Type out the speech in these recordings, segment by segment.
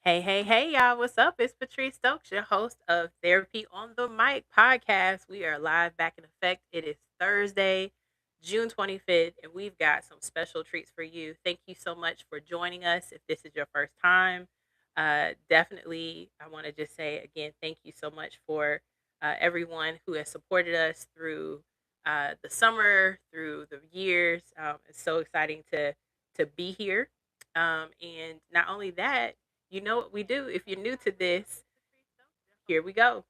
Hey, hey, hey, y'all. What's up? It's Patrice Stokes, your host of Therapy on the Mic podcast. We are live back in effect. It is Thursday, June 25th, and we've got some special treats for you. Thank you so much for joining us. If this is your first time, definitely, I want to just say again, thank you so much for everyone who has supported us through the summer, through the years. It's so exciting to be here. And not only that, you know what we do. If you're new to this, here we go.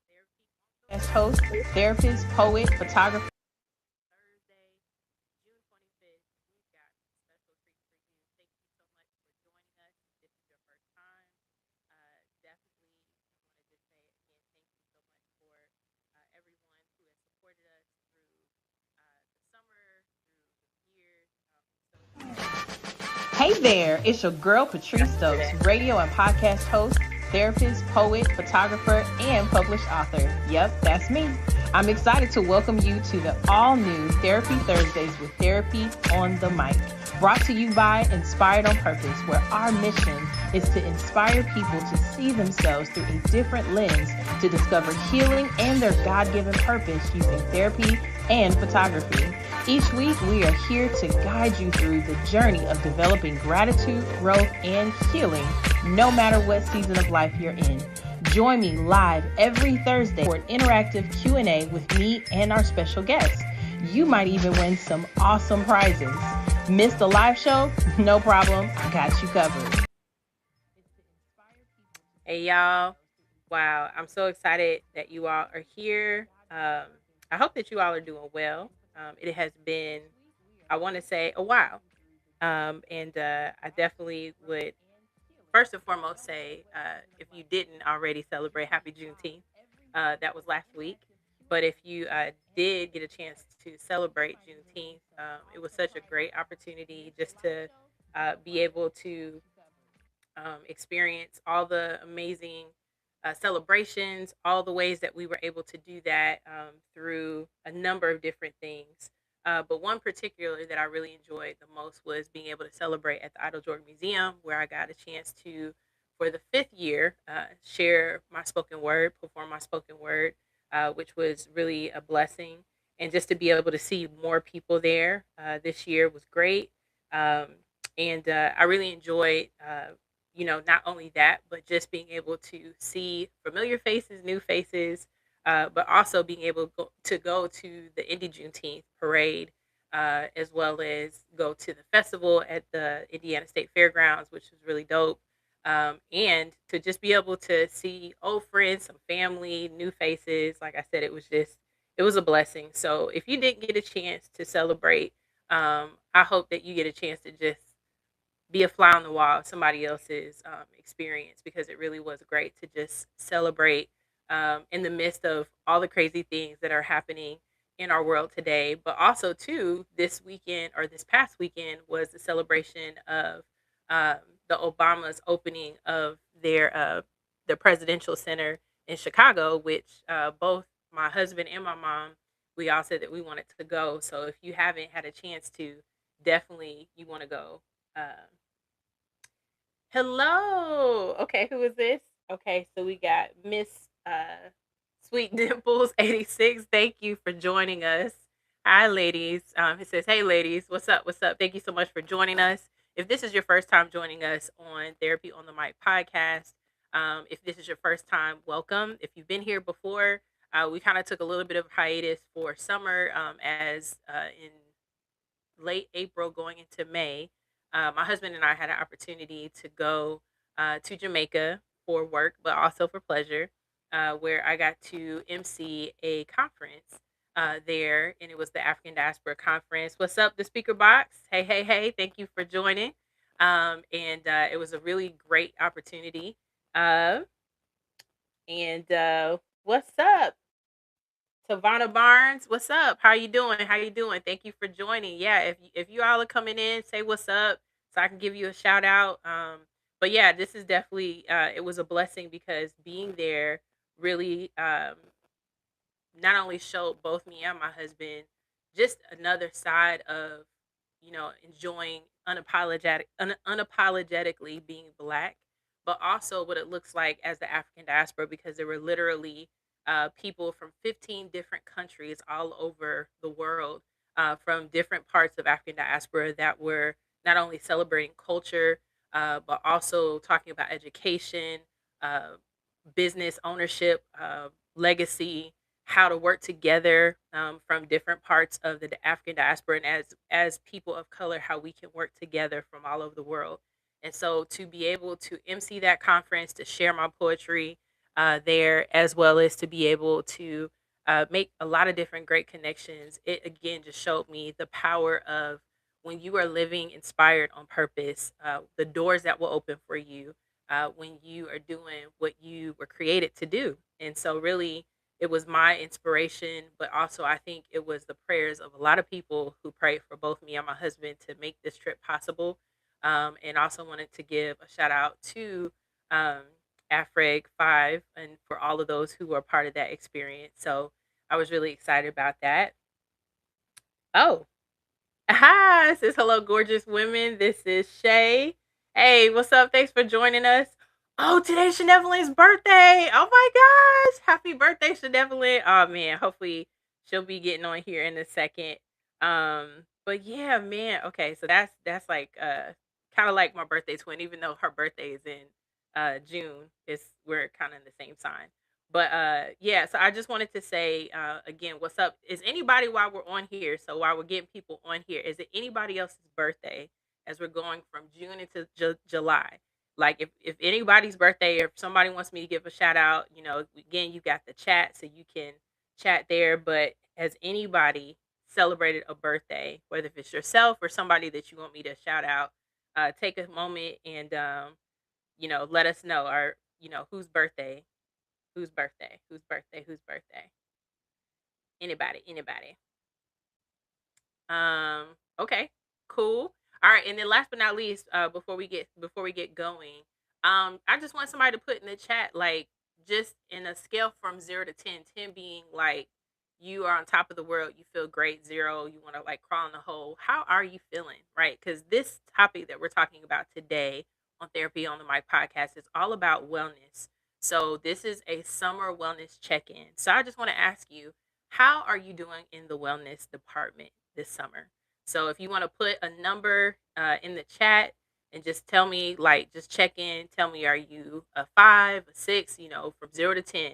As host, therapist, poet, photographer. Thursday, June 25th. We've got a special treat for you. Thank you so much for joining us. If this is your first time, definitely I want to just say again, thank you so much for everyone who has supported us through the summer, through the years. So excited Hey there, it's your girl Patrice Stokes, today. radio and podcast host, therapist, poet, photographer, and published author. Yep, that's me. I'm excited to welcome you to the all new Therapy Thursdays with Therapy on the Mic, brought to you by Inspired on Purpose, where our mission is to inspire people to see themselves through a different lens to discover healing and their God given purpose using therapy and photography. Each week, we are here to guide you through the journey of developing gratitude, growth, and healing, no matter what season of life you're in. Join me live every Thursday for an interactive Q&A with me and our special guests. You might even win some awesome prizes. Missed the live show? No problem. I got you covered. Hey, y'all. Wow. I'm so excited that you all are here. I hope that you all are doing well. It has been, I want to say, a while. And I definitely would, first and foremost, say if you didn't already celebrate Happy Juneteenth, that was last week. But if you did get a chance to celebrate Juneteenth, it was such a great opportunity just to be able to experience all the amazing celebrations, all the ways that we were able to do that through a number of different things. But one particular that I really enjoyed the most was being able to celebrate at the Idle Jordan Museum, where I got a chance to, for the fifth year, share my spoken word, perform my spoken word, which was really a blessing. And just to be able to see more people there this year was great. Um, and I really enjoyed not only that, but just being able to see familiar faces, new faces, but also being able to go to the Indie Juneteenth parade, as well as go to the festival at the Indiana State Fairgrounds, which was really dope. And to just be able to see old friends, some family, new faces. Like I said, it was a blessing. So if you didn't get a chance to celebrate, I hope that you get a chance to just be a fly on the wall of somebody else's experience, because it really was great to just celebrate in the midst of all the crazy things that are happening in our world today. But also, too, this weekend or this past weekend was the celebration of um, the Obama's opening of their presidential center in Chicago, which both my husband and my mom, we all said that we wanted to go. So if you haven't had a chance to, definitely you want to go. um, Hello. Okay, who is this? Okay, so we got Miss Sweet Dimples 86. Thank you for joining us. Hi, ladies. It says, "Hey, ladies, what's up? What's up? Thank you so much for joining us. If this is your first time joining us on Therapy on the Mic podcast, if this is your first time, welcome. If you've been here before, we kind of took a little bit of hiatus for summer, as in late April going into May, my husband and I had an opportunity to go to Jamaica for work, but also for pleasure, where I got to MC a conference there, and it was the African Diaspora Conference. What's up, the speaker box? Hey, hey, hey! Thank you for joining. And it was a really great opportunity. Uh, and what's up? Savannah Barnes, what's up? How you doing? How you doing? Thank you for joining. Yeah, if you all are coming in, say what's up so I can give you a shout out. But yeah, this is definitely it was a blessing, because being there really not only showed both me and my husband just another side of enjoying unapologetically being black, but also what it looks like as the African diaspora, because there were literally people from 15 different countries all over the world, from different parts of African diaspora, that were not only celebrating culture, but also talking about education, uh, business ownership, legacy, how to work together, from different parts of the African diaspora, and as people of color, how we can work together from all over the world. And so to be able to MC that conference, to share my poetry there, as well as to be able to make a lot of different great connections, it again just showed me the power of when you are living inspired on purpose, the doors that will open for you when you are doing what you were created to do. And so, really, it was my inspiration, but also I think it was the prayers of a lot of people who prayed for both me and my husband to make this trip possible. And also wanted to give a shout out to um, AFREG 5 and for all of those who were part of that experience. So I was really excited about that. Oh, hi, it says hello, gorgeous women. This is Shay. Hey, what's up? Thanks for joining us. Oh, today's Shanevelyn's birthday. Oh my gosh. Happy birthday, Shanevelyn. Oh man, hopefully she'll be getting on here in a second. But yeah, man. Okay, so that's like kind of like my birthday twin, even though her birthday is in June. It's we're kind of in the same sign. But yeah, so I just wanted to say again, what's up? Is anybody while we're on here? So while we're getting people on here, is it anybody else's birthday as we're going from June into July? Like if anybody's birthday, or if somebody wants me to give a shout out, again, you got the chat, so you can chat there. But has anybody celebrated a birthday, whether if it's yourself or somebody that you want me to shout out? Take a moment and let us know, or whose birthday. Whose birthday? Whose birthday? Whose birthday? Anybody? Anybody? Um, okay, cool. All right, and then last but not least, before we get going, I just want somebody to put in the chat, like, just in a scale from 0 to 10, 10 being like you are on top of the world, you feel great, 0, you want to like crawl in the hole. How are you feeling, right? Because this topic that we're talking about today on Therapy on the Mic podcast is all about wellness. So this is a summer wellness check-in. So I just want to ask you, how are you doing in the wellness department this summer? So if you want to put a number in the chat and just tell me, like, just check in, tell me, are you a 5, a 6, from 0 to 10?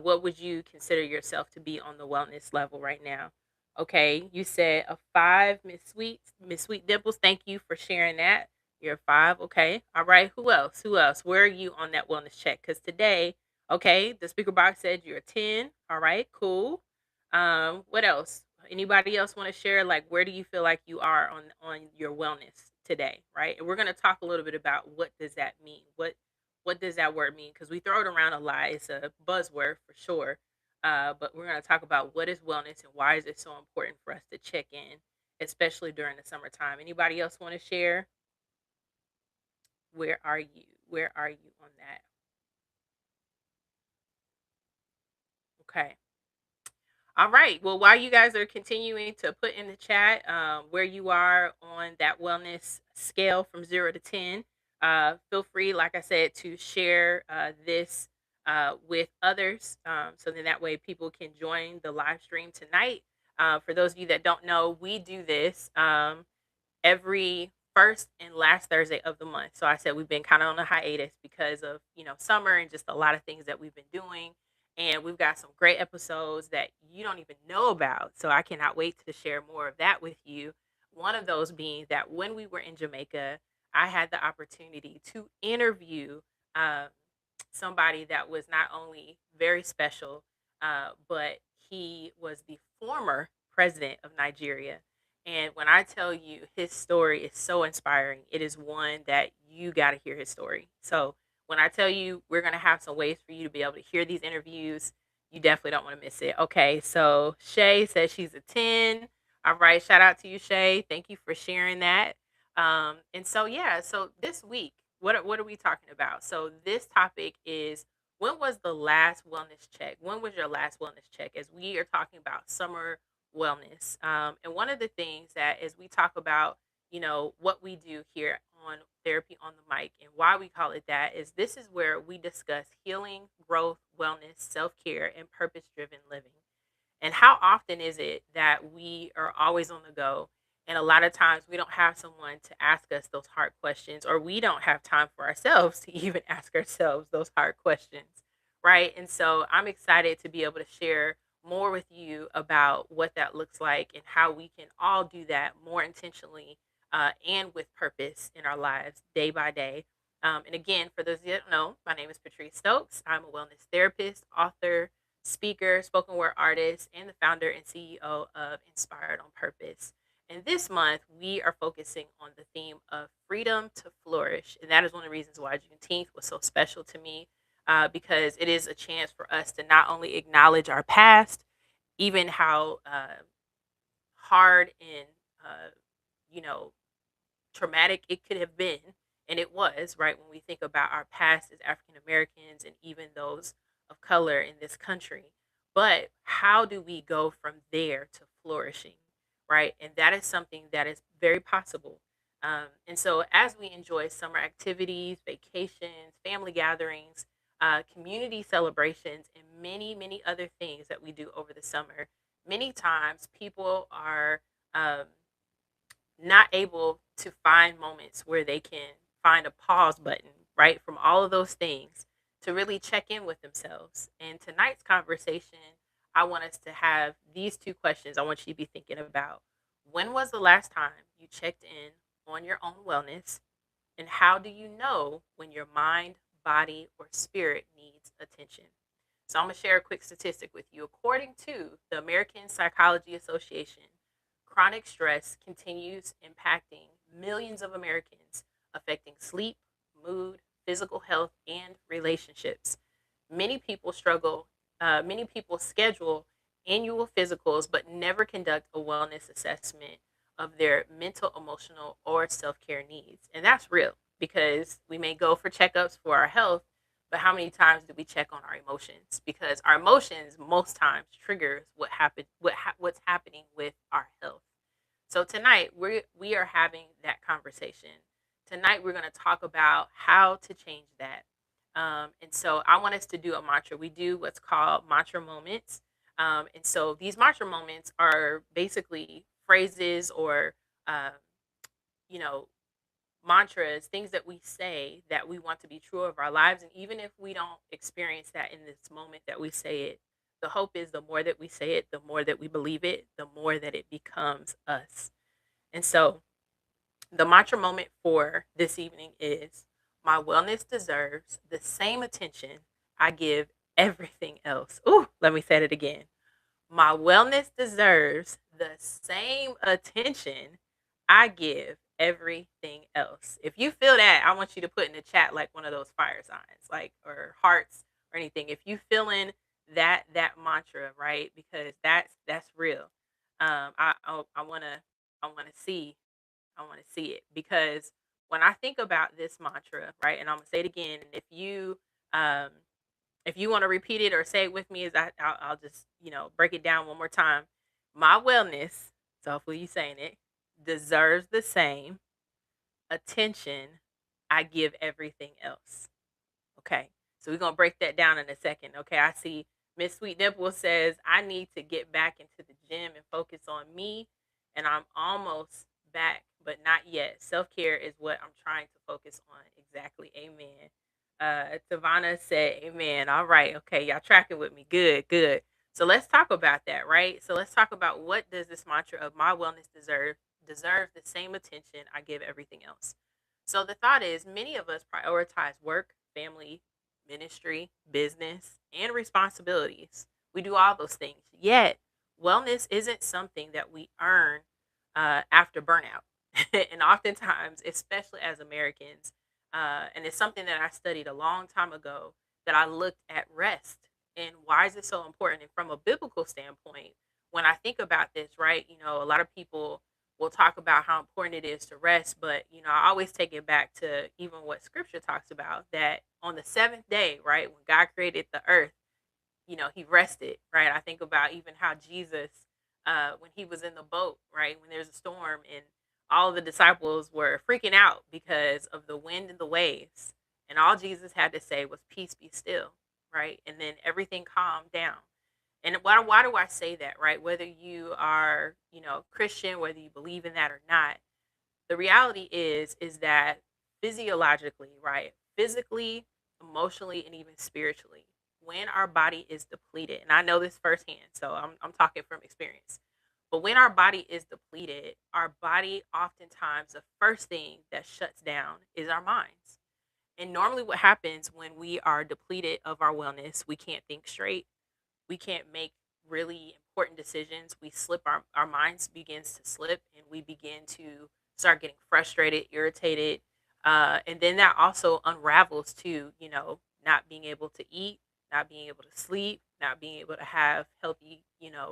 What would you consider yourself to be on the wellness level right now? Okay, you said a 5, Miss Sweet, Miss Sweet Dimples. Thank you for sharing that. You're a 5. Okay. All right. Who else? Who else? Where are you on that wellness check? Because today, okay, the speaker box said you're a 10. All right, cool. What else? Anybody else want to share, like, where do you feel like you are on your wellness today, right? And we're going to talk a little bit about what does that mean? What does that word mean? Because we throw it around a lot. It's a buzzword for sure. But we're going to talk about what is wellness and why is it so important for us to check in, especially during the summertime. Anybody else want to share? Where are you? Where are you on that? Okay. All right. Well, while you guys are continuing to put in the chat where you are on that wellness scale from 0 to 10, feel free, like I said, to share this with others. So then that way people can join the live stream tonight. For those of you that don't know, we do this every first and last Thursday of the month. So I said we've been kind of on a hiatus because of, summer and just a lot of things that we've been doing. And we've got some great episodes that you don't even know about. So I cannot wait to share more of that with you. One of those being that when we were in Jamaica, I had the opportunity to interview uh, somebody that was not only very special, but he was the former president of Nigeria. And when I tell you his story is so inspiring, it is one that you got to hear his story. So when I tell you we're going to have some ways for you to be able to hear these interviews, you definitely don't want to miss it. Okay, so Shay says she's a 10. All right, shout out to you, Shay. Thank you for sharing that. And so, yeah, so this week, what are we talking about? So this topic is, when was the last wellness check? When was your last wellness check? As we are talking about summer wellness. And one of the things that, as we talk about, what we do here on Therapy on the Mic. And why we call it that is this is where we discuss healing, growth, wellness, self care, and purpose driven living. And how often is it that we are always on the go? And a lot of times we don't have someone to ask us those hard questions, or we don't have time for ourselves to even ask ourselves those hard questions. Right. And so I'm excited to be able to share more with you about what that looks like and how we can all do that more intentionally and with purpose in our lives day by day. And again, for those of you that don't know, my name is Patrice Stokes. I'm a wellness therapist, author, speaker, spoken word artist, and the founder and CEO of Inspired on Purpose. And this month, we are focusing on the theme of freedom to flourish. And that is one of the reasons why Juneteenth was so special to me, because it is a chance for us to not only acknowledge our past, even how hard and, uh, you know, traumatic it could have been, and it was, right, when we think about our past as African Americans and even those of color in this country. But how do we go from there to flourishing, right? And that is something that is very possible. And so, as we enjoy summer activities, vacations, family gatherings, community celebrations, and many, many other things that we do over the summer, many times people are um, not able to find moments where they can find a pause button, right, from all of those things to really check in with themselves. And tonight's conversation, I want us to have these two questions I want you to be thinking about. When was the last time you checked in on your own wellness? And how do you know when your mind, body, or spirit needs attention? So I'm going to share a quick statistic with you. According to the American Psychology Association, chronic stress continues impacting millions of Americans, affecting sleep, mood, physical health, and relationships. Many people schedule annual physicals but never conduct a wellness assessment of their mental, emotional, or self care needs. And that's real because we may go for checkups for our health, but how many times do we check on our emotions? Because our emotions most times triggers what's happening with our health. So tonight we are having that conversation. Tonight we're going to talk about how to change that. And so I want us to do a mantra. We do what's called mantra moments. And so these mantra moments are basically phrases or uh, you know mantras, things that we say that we want to be true of our lives. And even if we don't experience that in this moment that we say it, the hope is the more that we say it, the more that we believe it, the more that it becomes us. And so the mantra moment for this evening is my wellness deserves the same attention I give everything else. Ooh, let me say it again. My wellness deserves the same attention I give everything else. If you feel that, I want you to put in the chat like one of those fire signs, like or hearts or anything. If you feeling that mantra, right? Because that's real. I wanna see I want to see it because when I think about this mantra, right, and I'm gonna say it again, and um if you want to repeat it or say it with me, I'll just break it down one more time. My wellness, so hopefully you saying it, deserves the same attention I give everything else. Okay. So we're gonna break that down in a second. Okay. I see Miss Sweet Dimple says I need to get back into the gym and focus on me. And I'm almost back, but not yet. Self-care is what I'm trying to focus on. Exactly. Amen. Tavana said amen. All right. Okay. Y'all tracking with me. Good, good. So let's talk about that, right? So let's talk about what does this mantra of my wellness deserves the same attention I give everything else. So the thought is many of us prioritize work, family, ministry, business, and responsibilities. We do all those things. Yet, wellness isn't something that we earn after burnout. And oftentimes, especially as Americans, and it's something that I studied a long time ago, that I looked at rest and why is it so important. And from a biblical standpoint, when I think about this, right, a lot of people will talk about how important it is to rest, but I always take it back to even what scripture talks about that on the seventh day, right, when God created the earth, he rested, right? I think about even how Jesus, when he was in the boat, right, when there's a storm and all of the disciples were freaking out because of the wind and the waves. And all Jesus had to say was, "Peace, be still," right? And then everything calmed down. And why do I say that, right? Whether you are, Christian, whether you believe in that or not, the reality is that physiologically, right? Physically, emotionally, and even spiritually, when our body is depleted, and I know this firsthand, so I'm talking from experience. But when our body is depleted, our body oftentimes the first thing that shuts down is our minds. And normally what happens when we are depleted of our wellness, we can't think straight, we can't make really important decisions. We slip, our minds begins to slip, and we begin to start getting frustrated, irritated. And then that also unravels to, not being able to eat, not being able to sleep, not being able to have healthy,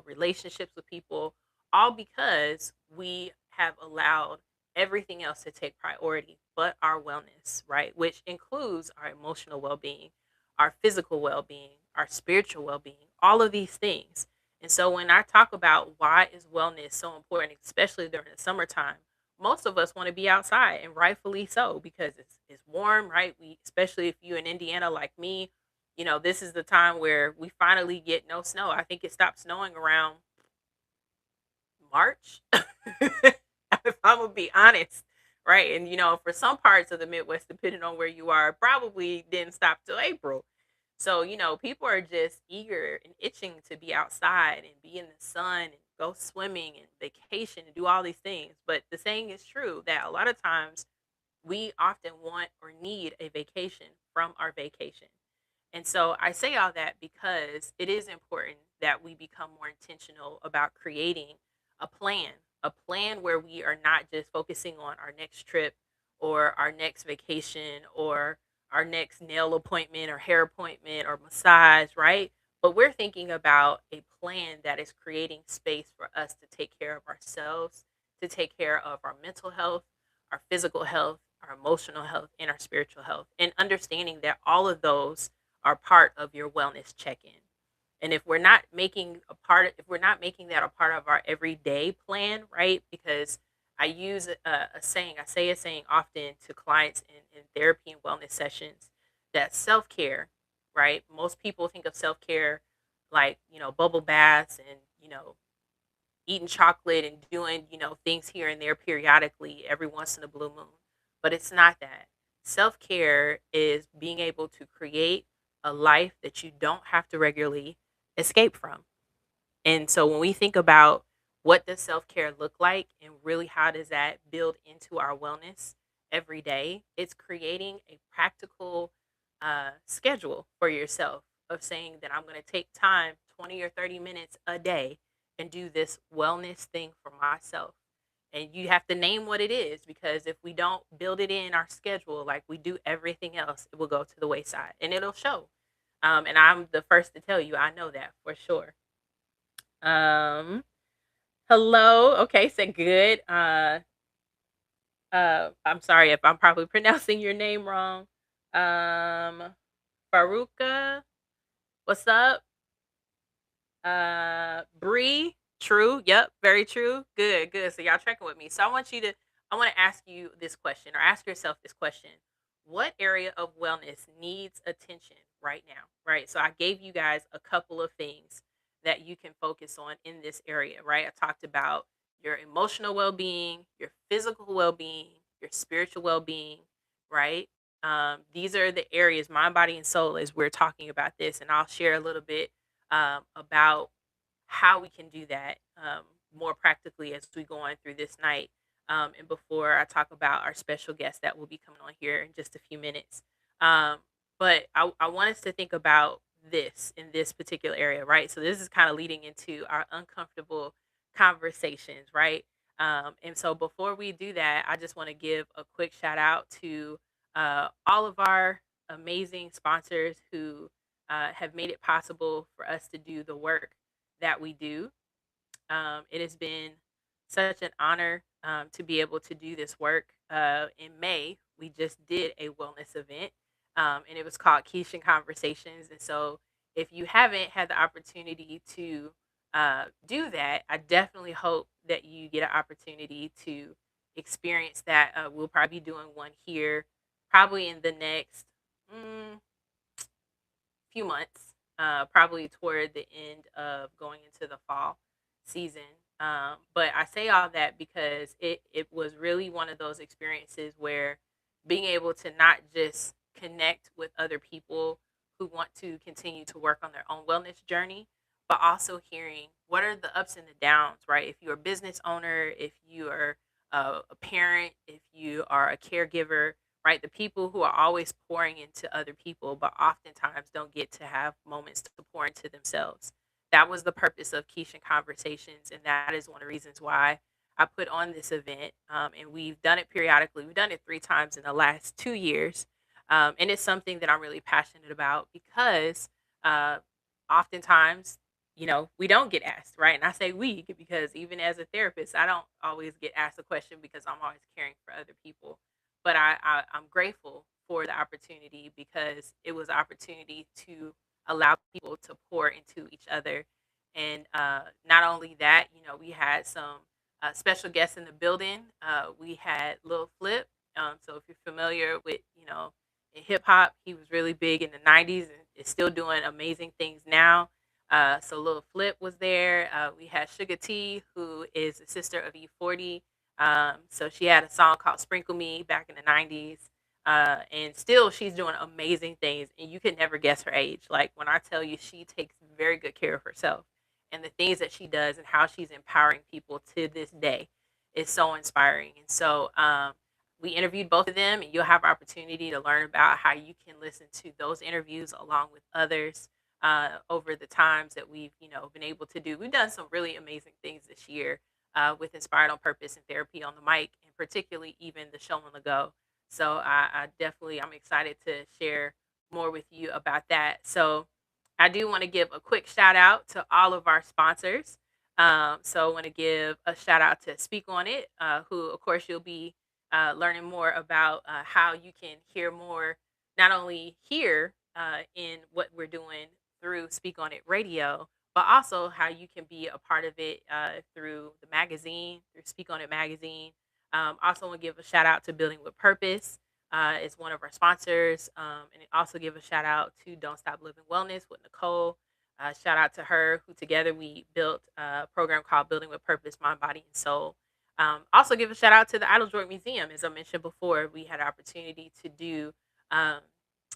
relationships with people, all because we have allowed everything else to take priority but our wellness, right? Which includes our emotional well being, our physical well being, our spiritual well being, all of these things. And so when I talk about why is wellness so important, especially during the summertime, most of us want to be outside, and rightfully so, because it's warm, right? We, especially if you're in Indiana like me, this is the time where we finally get no snow. I think it stopped snowing around March. If I'm gonna be honest, right? And for some parts of the Midwest, depending on where you are, probably didn't stop till April. So, people are just eager and itching to be outside and be in the sun and go swimming and vacation and do all these things. But the saying is true that a lot of times we often want or need a vacation from our vacation. And so I say all that because it is important that we become more intentional about creating a plan where we are not just focusing on our next trip or our next vacation or our next nail appointment or hair appointment or massage, right? But we're thinking about a plan that is creating space for us to take care of ourselves, to take care of our mental health, our physical health, our emotional health, and our spiritual health, and understanding that all of those are part of your wellness check-in. And if we're not making that a part of our everyday plan, right? Because I use a saying, I say a saying often to clients in therapy and wellness sessions, that self-care, right? Most people think of self-care like, bubble baths and, eating chocolate and doing, things here and there periodically every once in a blue moon. But it's not that. Self care is being able to create a life that you don't have to regularly escape from. And so when we think about what does self-care look like and really how does that build into our wellness every day, it's creating a practical schedule for yourself of saying that I'm going to take time, 20 or 30 minutes a day, and do this wellness thing for myself. And you have to name what it is, because if we don't build it in our schedule like we do everything else, it will go to the wayside and it'll show. And I'm the first to tell you, I know that for sure. Um, Hello. Okay, so good. I'm sorry if I'm probably pronouncing your name wrong. Um, Faruka, what's up? Bree, true. Yep, very true. Good, good. So y'all checking with me. So I want to ask you this question, or ask yourself this question. What area of wellness needs attention right now? Right. So I gave you guys a couple of things that you can focus on in this area, right? I talked about your emotional well-being, your physical well-being, your spiritual well-being, right? These are the areas, mind, body, and soul, as we're talking about this. And I'll share a little bit about how we can do that more practically as we go on through this night. And before I talk about our special guest that will be coming on here in just a few minutes. Um, but I want us to think about this in this particular area, right? So this is kind of leading into our uncomfortable conversations, right? And so before we do that, I just want to give a quick shout out to all of our amazing sponsors who have made it possible for us to do the work that we do. It has been such an honor to be able to do this work. In May, we just did a wellness event, and it was called Keishan Conversations. And so, if you haven't had the opportunity to do that, I definitely hope that you get an opportunity to experience that we'll probably be doing one here probably in the next mm, few months, probably toward the end of going into the fall season. But I say all that because it was really one of those experiences where being able to not just connect with other people who want to continue to work on their own wellness journey, but also hearing what are the ups and the downs, right? If you're a business owner, if you are a parent, if you are a caregiver, right? The people who are always pouring into other people, but oftentimes don't get to have moments to pour into themselves. That was the purpose of Keisha Conversations, and that is one of the reasons why I put on this event. And we've done it periodically. We've done it 3 times in the last 2 years, and it's something that I'm really passionate about because uh, oftentimes, we don't get asked, right? And I say we because even as a therapist, I don't always get asked a question because I'm always caring for other people, but I'm grateful for the opportunity because it was an opportunity to allow people to pour into each other. And not only that, we had some special guests in the building. We had Lil Flip. So if you're familiar with, in hip hop, he was really big in the 90s and is still doing amazing things now. So Lil Flip was there. We had Sugar T, who is the sister of E40. So she had a song called Sprinkle Me back in the 90s. And still she's doing amazing things and you can never guess her age. Like when I tell you she takes very good care of herself and the things that she does and how she's empowering people to this day is so inspiring. And so we interviewed both of them and you'll have opportunity to learn about how you can listen to those interviews along with others over the times that we've been able to do. We've done some really amazing things this year with Inspired on Purpose and Therapy on the Mic, and particularly even the show on the go. So I'm excited to share more with you about that. So I do want to give a quick shout out to all of our sponsors. So I want to give a shout out to Speak On It, who of course you'll be learning more about how you can hear more, not only here in what we're doing through Speak On It Radio, but also how you can be a part of it through the magazine, through Speak On It magazine. Also, want to give a shout out to Building with Purpose. Is one of our sponsors, and also give a shout out to Don't Stop Living Wellness with Nicole. Shout out to her, who together we built a program called Building with Purpose, Mind, Body, and Soul. Also, give a shout out to the Idle Droid Museum. As I mentioned before, we had an opportunity to do um,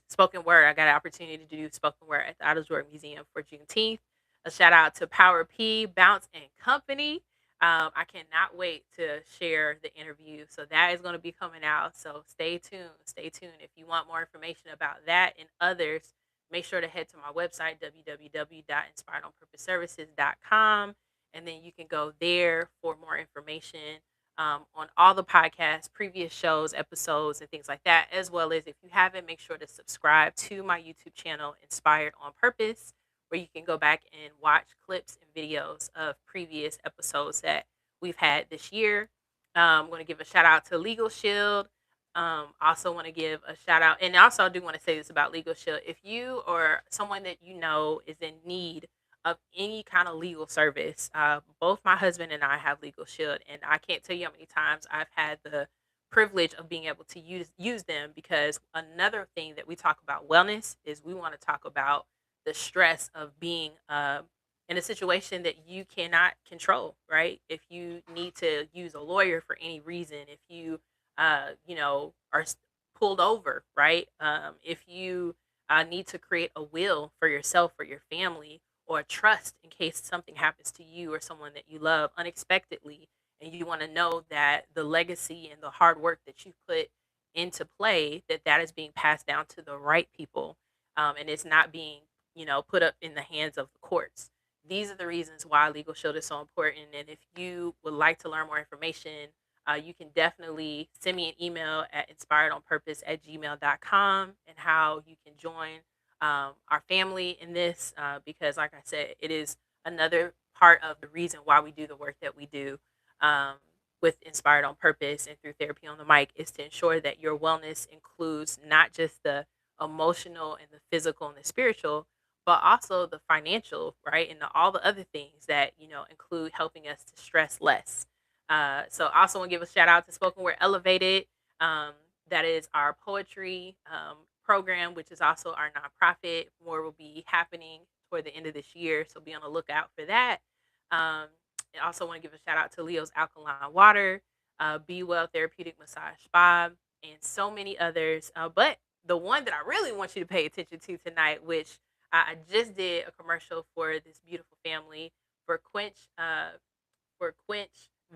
spoken word. I got an opportunity to do spoken word at the Idle Droid Museum for Juneteenth. A shout out to Power P, Bounce and Company. I cannot wait to share the interview. So that is going to be coming out. So stay tuned. Stay tuned. If you want more information about that and others, make sure to head to my website, www.inspiredonpurposeservices.com. And then you can go there for more information on all the podcasts, previous shows, episodes, and things like that. As well as if you haven't, make sure to subscribe to my YouTube channel, Inspired on Purpose, where you can go back and watch clips and videos of previous episodes that we've had this year. I'm going to give a shout out to Legal Shield. Also want to give a shout out, and also I do want to say this about Legal Shield. If you or someone that you know is in need of any kind of legal service, both my husband and I have Legal Shield, and I can't tell you how many times I've had the privilege of being able to use them because another thing that we talk about wellness is we want to talk about the stress of being in a situation that you cannot control, right? If you need to use a lawyer for any reason, if you, are pulled over, right? If you need to create a will for yourself or your family or a trust in case something happens to you or someone that you love unexpectedly, and you want to know that the legacy and the hard work that you put into play, that is being passed down to the right people, and it's not being put up in the hands of the courts. These are the reasons why Legal Shield is so important. And if you would like to learn more information, you can definitely send me an email at inspiredonpurpose@gmail.com and how you can join our family in this because, like I said, it is another part of the reason why we do the work that we do um, with Inspired on Purpose and through Therapy on the Mic is to ensure that your wellness includes not just the emotional and the physical and the spiritual, but also the financial, right? And all the other things that, include helping us to stress less. So I also want to give a shout out to Spoken Word Elevated. Um, that is our poetry program, which is also our nonprofit. More will be happening toward the end of this year, so be on the lookout for that. Um, I also want to give a shout out to Leo's Alkaline Water, Be Well Therapeutic Massage Spa, and so many others. But the one that I really want you to pay attention to tonight, which I just did a commercial for this beautiful family for Quench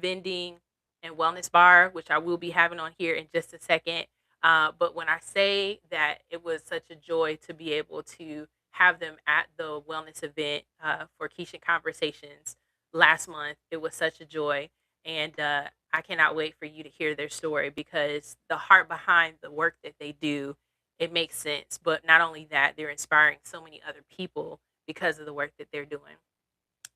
Vending and Wellness Bar, which I will be having on here in just a second. But when I say that it was such a joy to be able to have them at the wellness event for Keisha Conversations last month, it was such a joy. And I cannot wait for you to hear their story because the heart behind the work that they do, it makes sense. But not only that, they're inspiring so many other people because of the work that they're doing.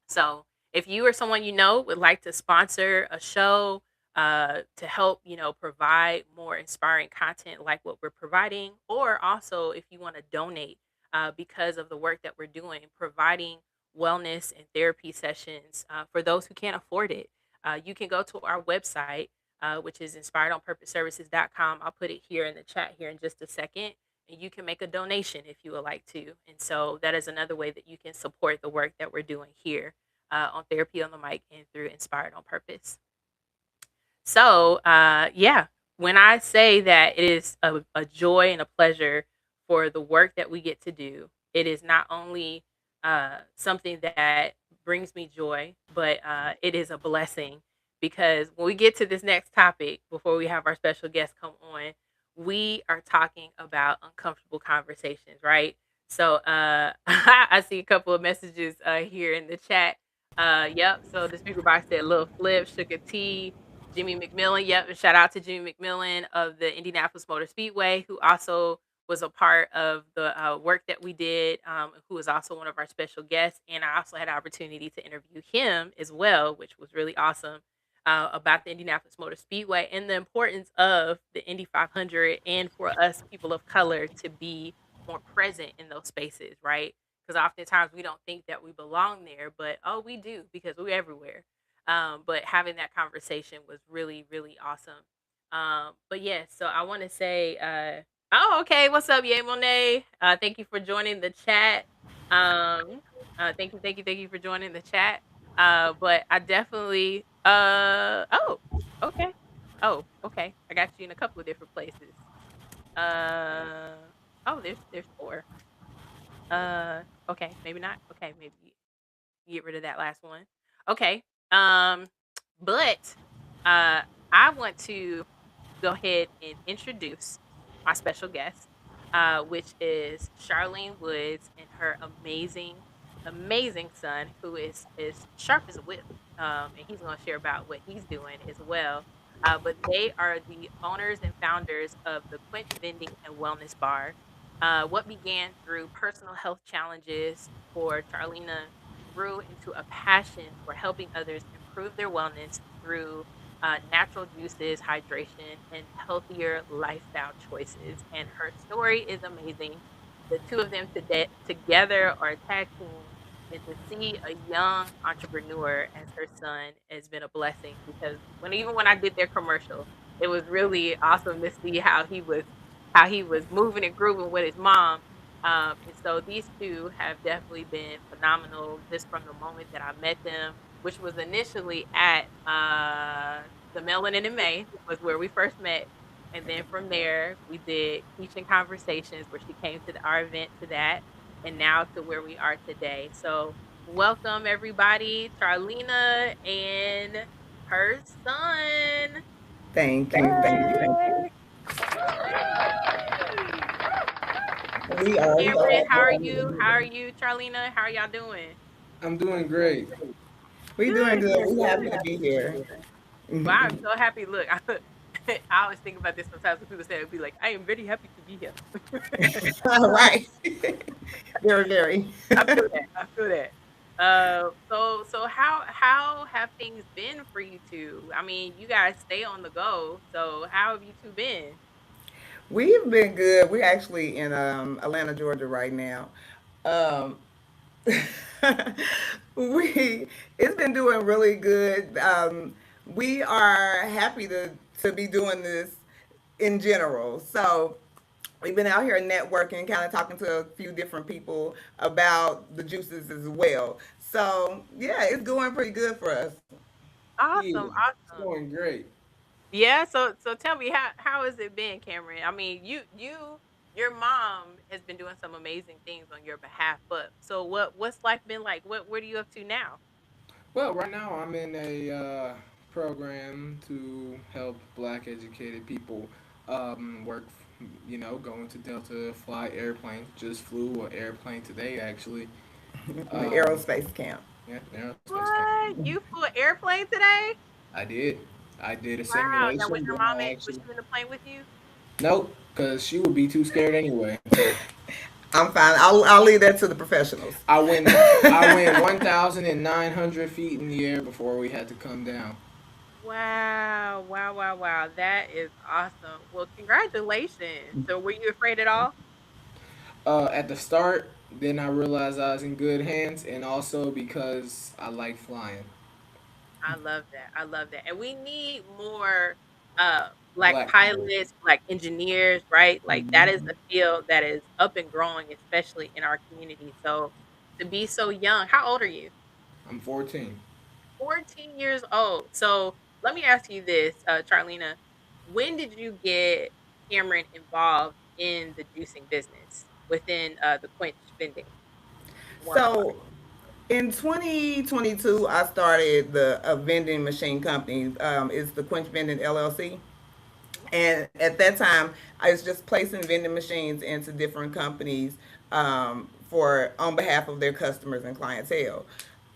So if you or someone you know would like to sponsor a show to help, provide more inspiring content like what we're providing, or also if you want to donate because of the work that we're doing, providing wellness and therapy sessions for those who can't afford it, you can go to our website, which is inspiredonpurposeservices.com. I'll put it here in the chat here in just a second. And you can make a donation if you would like to. And so that is another way that you can support the work that we're doing here on Therapy on the Mic and through Inspired on Purpose. So, yeah, when I say that it is a joy and a pleasure for the work that we get to do, it is not only something that brings me joy, but it is a blessing because when we get to this next topic, before we have our special guest come on, we are talking about uncomfortable conversations, right? So, I see a couple of messages here in the chat. Yep. So the speaker box said, "Little Flip, Sugar T, Jimmy McMillan." Yep. And shout out to Jimmy McMillan of the Indianapolis Motor Speedway, who also was a part of the work that we did, who was also one of our special guests. And I also had an opportunity to interview him as well, which was really awesome about the Indianapolis Motor Speedway and the importance of the Indy 500 and for us people of color to be more present in those spaces, right? Because oftentimes we don't think that we belong there, but oh, we do because we're everywhere. But having that conversation was really, really awesome. But yes, so I want to say, oh, okay, what's up, Yay Monet? Thank you for joining the chat. Thank you for joining the chat. But I definitely, oh, okay, oh, okay, I got you in a couple of different places. Uh, oh, there's four. Okay, maybe not. Okay, maybe get rid of that last one. Okay. Um, but I want to go ahead and introduce my special guest, which is Charlene Woods and her amazing, amazing son, who is sharp as a whip. And he's going to share about what he's doing as well. But they are the owners and founders of the Quench Vending and Wellness Bar. What began through personal health challenges for Charlena grew into a passion for helping others improve their wellness through natural juices, hydration, and healthier lifestyle choices. And her story is amazing. The two of them together are a tag team. And to see a young entrepreneur as her son has been a blessing because even when I did their commercial, it was really awesome to see how he was moving and grooving with his mom. And so these two have definitely been phenomenal just from the moment that I met them, which was initially at the Melanin in May, was where we first met. And then from there, we did Teaching Conversations, where she came to our event to that, and now to where we are today. So, welcome everybody, Charlena and her son. Thank you. Thank you. Thank you. Yay! We are Cameron, how are you? amazing. How are you, Charlena? How are y'all doing? I'm doing great. We doing Good, good. good, We happy to good. be here. Well, I'm so happy. Look, I always think about this sometimes when people say it, be like, I am very happy to be here. All right. Very, very. I feel that. I feel that. So how have things been for you two? I mean, you guys stay on the go. So how have you two been? We've been good. We're actually in Atlanta, Georgia right now. Um, we it's been doing really good. we are happy to be doing this in general. So we've been out here networking, kind of talking to a few different people about the juices as well. So yeah, it's going pretty good for us. Awesome, Yeah, it's awesome. going great. Yeah, so tell me how has it been, Cameron? I mean, your mom has been doing some amazing things on your behalf, but so what's life been like? What are you up to now? Well, right now I'm in a program to help Black educated people work. Going to Delta, fly airplanes. Just flew an airplane today, actually. The Um, aerospace camp. yeah, aerospace camp. What? You flew an airplane today? I did. I did a Wow. Now was simulation. your Then mom I was actually she in the plane with you? nope, because she would be too scared anyway. I'm fine. I'll leave that to the professionals. I went I went 1,900 feet in the air before we had to come down. Wow. Wow, wow, wow. That is awesome. Well, congratulations. So were you afraid at all? At the start, then I realized I was in good hands, and also because I like flying. I love that. I love that. And we need more black Black people. pilots, black engineers, right? Like that is Mhm. a field that is up and growing, especially in our community. So to be so young, how old are you? I'm 14. 14 years old. So let me ask you this, Charlena. When did you get Cameron involved in the juicing business within the Quench Vending Wellness Bar? So in 2022, I started the a vending machine company. It's the Quench Vending LLC. And at that time, I was just placing vending machines into different companies for on behalf of their customers and clientele.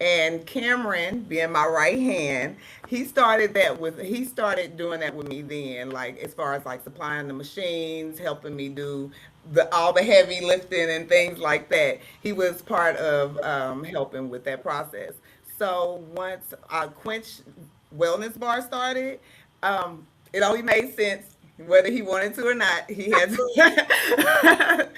And Cameron, being my right hand, he started doing that with me then, like as far as like supplying the machines, helping me do the all the heavy lifting and things like that. He was part of helping with that process. So once Quench Wellness Bar started, it only made sense whether he wanted to or not. He had to,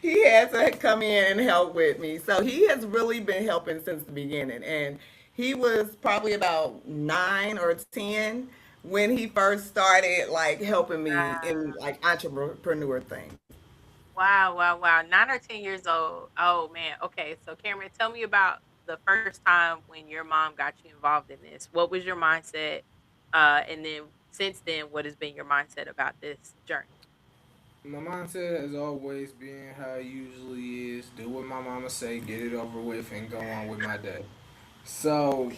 he had to come in and help with me. So he has really been helping since the beginning. And he was probably about 9 or 10 when he first started like helping me in like entrepreneur things. Wow, wow, wow. 9 or 10 years old. Oh man. Okay. So Cameron, tell me about the first time when your mom got you involved in this. What was your mindset? And then since then, what has been your mindset about this journey? My mindset has always been how it usually is: do what my mama say, get it over with, and go on with my day. So,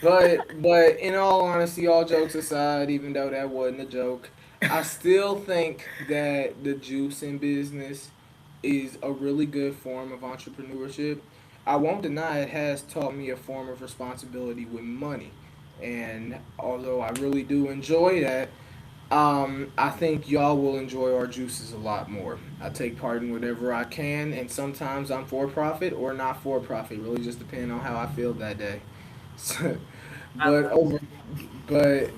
but in all honesty, all jokes aside, even though that wasn't a joke, I still think that the juicing business is a really good form of entrepreneurship. I won't deny it has taught me a form of responsibility with money. And although I really do enjoy that, I think y'all will enjoy our juices a lot more. I take part in whatever I can, and sometimes I'm for profit or not for profit. Really, just depending on how I feel that day. So, I but love over, but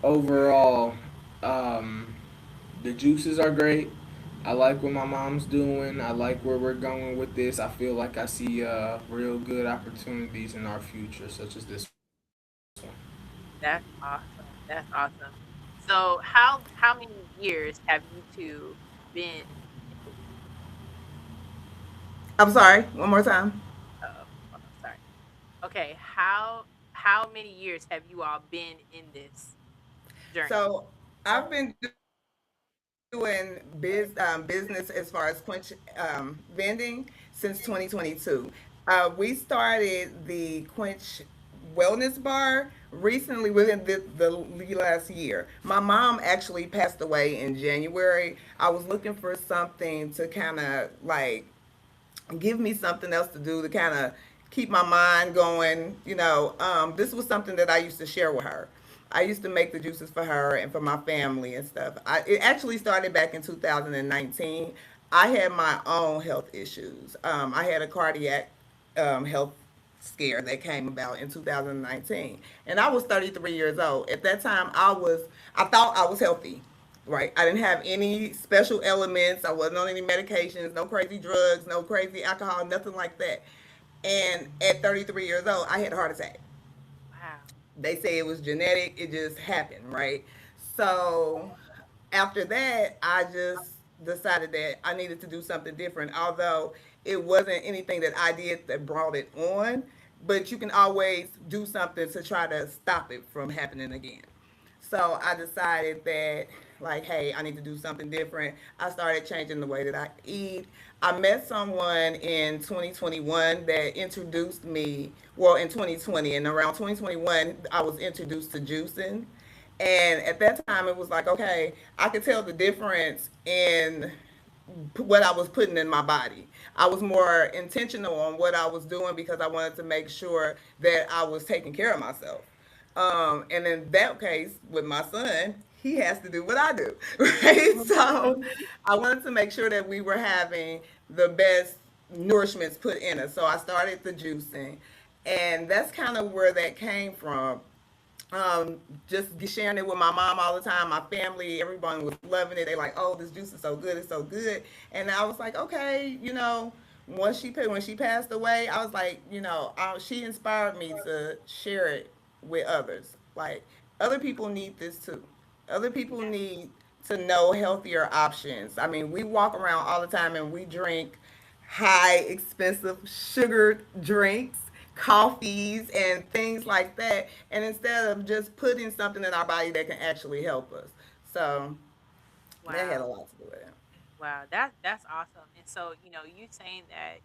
overall, um, the juices are great. I like what my mom's doing. I like where we're going with this. I feel like I see real good opportunities in our future, such as this one. that's awesome. That's awesome. So how many years have you two been in this? I'm sorry, one more time. Hold on, sorry. Okay, how many years have you all been in this journey? So I've been doing business as far as Quench vending since 2022. We started the Quench Wellness Bar recently within the last year. My mom actually passed away in January. I was looking for something to kind of like give me something else to do to kind of keep my mind going. This was something that I used to share with her. I used to make the juices for her and for my family and stuff. It actually started back in 2019. I had my own health issues. I had a cardiac health scare that came about in 2019, and I was 33 years old at that time. I thought I was healthy, right? I didn't have any special elements. I wasn't on any medications, no crazy drugs, no crazy alcohol, nothing like that. And at 33 years old, I had a heart attack. Wow. They say it was genetic. It just happened, right? So after that, I just decided that I needed to do something different. Although it wasn't anything that I did that brought it on, but you can always do something to try to stop it from happening again. So I decided that, like, hey, I need to do something different. I started changing the way that I eat. I met someone in 2021 that introduced me, well, in 2020, and around 2021, I was introduced to juicing. And at that time, it was like, okay, I could tell the difference in what I was putting in my body. I was more intentional on what I was doing because I wanted to make sure that I was taking care of myself. And in that case, with my son, he has to do what I do, right? So I wanted to make sure that we were having the best nourishments put in us. So I started the juicing, and that's kind of where that came from. Just sharing it with my mom all the time, my family, everyone was loving it. They like, oh, this juice is so good, it's so good. And I was like, okay, when she passed away, I was like, she inspired me to share it with others. Like, other people need this too. Other people Yeah. need to know healthier options. I mean, we walk around all the time and we drink high expensive sugared drinks, coffees, and things like that. And instead of just putting something in our body that can actually help us. So that had a Wow. lot to do with it. Wow, that's awesome. And so, you saying that,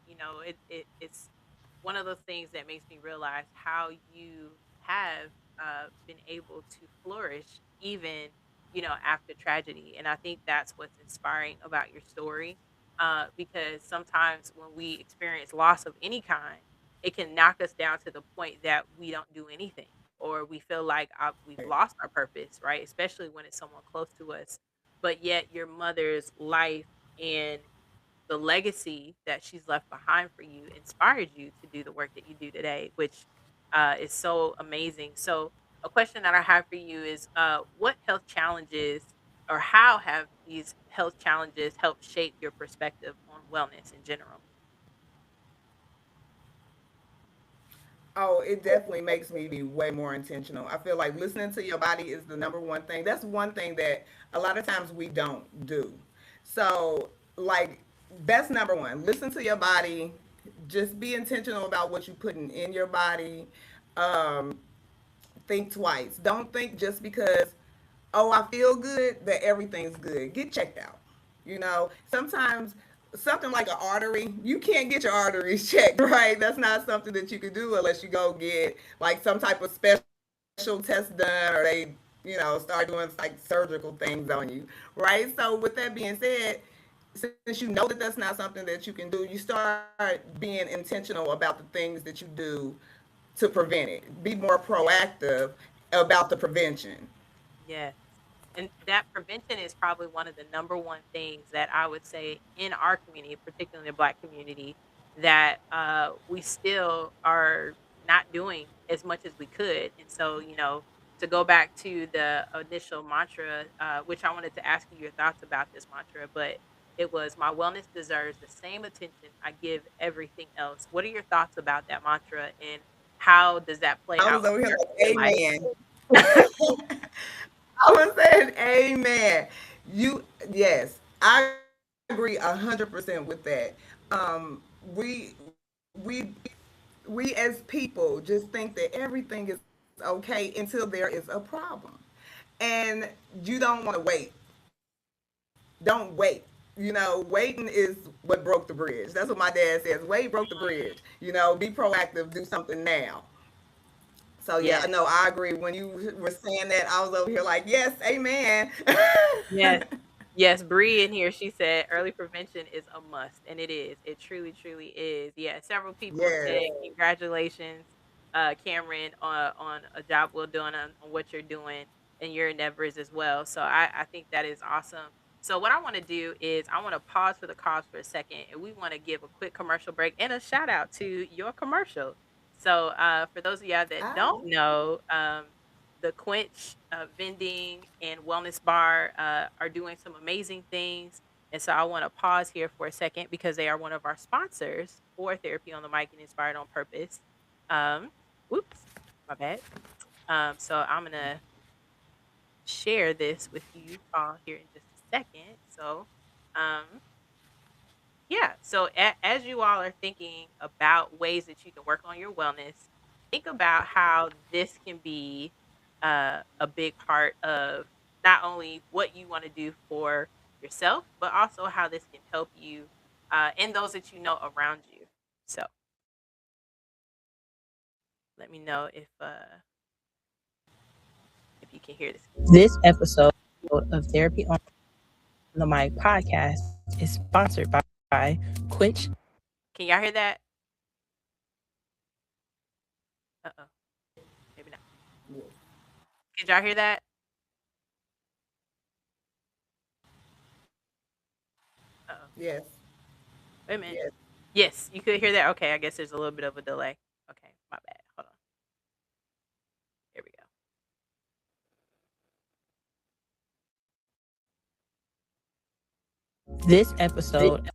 it's one of those things that makes me realize how you have been able to flourish even, after tragedy. And I think that's what's inspiring about your story. Because sometimes when we experience loss of any kind, it can knock us down to the point that we don't do anything, or we feel like we've lost our purpose, right? Especially when it's someone close to us. But yet your mother's life and the legacy that she's left behind for you inspired you to do the work that you do today, which is so amazing. So, a question that I have for you is, what health challenges, or how have these health challenges helped shape your perspective on wellness in general? Oh, it definitely makes me be way more intentional. I feel like listening to your body is the number one thing. That's one thing that a lot of times we don't do. So, like, that's number one. Listen to your body. Just be intentional about what you're putting in your body. Um, think twice. Don't think just because, oh, I feel good, that everything's good. Get checked out. Sometimes something like an artery, you can't get your arteries checked, right? That's not something that you could do unless you go get like some type of special test done, or they, start doing like surgical things on you, right? So with that being said, since you know that that's not something that you can do, you start being intentional about the things that you do to prevent it. Be more proactive about the prevention. Yes. And that prevention is probably one of the number one things that I would say in our community, particularly the Black community, that we still are not doing as much as we could. And so, to go back to the initial mantra, which I wanted to ask you your thoughts about this mantra, but it was, my wellness deserves the same attention I give everything else. What are your thoughts about that mantra, and how does that play I was out over here in like, your life? amen. I was saying amen. You Yes, I agree 100% with that. We we as people just think that everything is okay until there is a problem. And you don't want to wait. Don't wait. Waiting is what broke the bridge. That's what my dad says. Wait broke the bridge. Be proactive, do something now. So yeah, Yes. no, I agree. When you were saying that, I was over here like, yes, amen. Yes. Yes, Bree in here, she said early prevention is a must, and it is. It truly, truly is. Yeah, several people Yes. said congratulations, Cameron, on a job well done on what you're doing and your endeavors as well. So I think that is awesome. So what I want to do is I want to pause for the cause for a second, and we want to give a quick commercial break and a shout out to your commercial. So for those of y'all that I don't know, the Quench Vending and Wellness Bar are doing some amazing things. And so I want to pause here for a second because they are one of our sponsors for Therapy on the Mic and Inspired on Purpose. Um, whoops, my bad. So I'm gonna share this with you all here in just a second. So, um, yeah. So as you all are thinking about ways that you can work on your wellness, think about how this can be a big part of not only what you want to do for yourself, but also how this can help you and those that you know around you. So let me know if you can hear this. This episode of Therapy on the Mic podcast is sponsored by Quench. Can y'all hear that? Uh oh, maybe not. Did y'all hear that? Uh oh. Yes. Wait a minute. Yes. Yes, you could hear that. Okay, I guess there's a little bit of a delay. Okay, my bad. Hold on. Here we go. This episode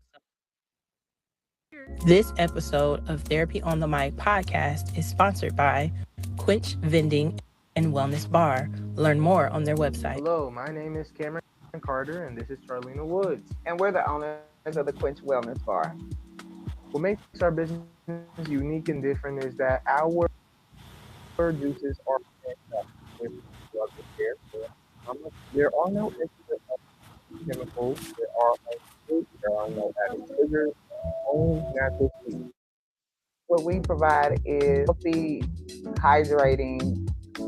This episode of Therapy on the Mic podcast is sponsored by Quench Vending and Wellness Bar. Learn more on their website. Hello, my name is Cameron Carter, and this is Charlena Woods. And we're the owners of the Quench Wellness Bar. What makes our business unique and different is that our juices are with drug care. There are no extra chemicals. There are no fruit. There are no added sugars. Only natural sweet. What we provide is healthy, hydrating,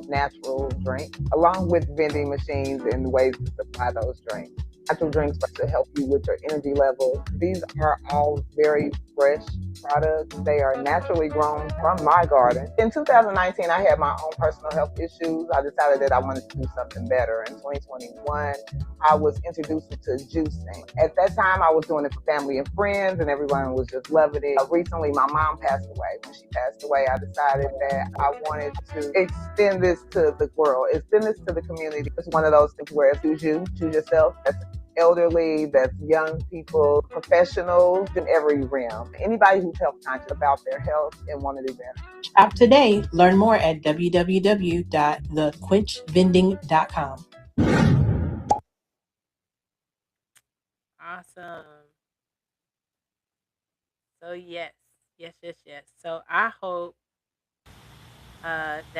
natural drink, along with vending machines and ways to supply those drinks. Natural drinks to help you with your energy level. These are all very fresh products. They are naturally grown from my garden. In 2019, I had my own personal health issues. I decided that I wanted to do something better. In 2021, I was introduced to juicing. At that time, I was doing it for family and friends, and everyone was just loving it. Recently, my mom passed away. When she passed away, I decided that I wanted to extend this to the world, extend this to the community. It's one of those things where it's choose yourself. That's elderly, that's young people, professionals in every realm. Anybody who's health conscious about their health and want to do better. Shop today. Learn more at www.thequenchvending.com. Awesome. So yes. So I hope that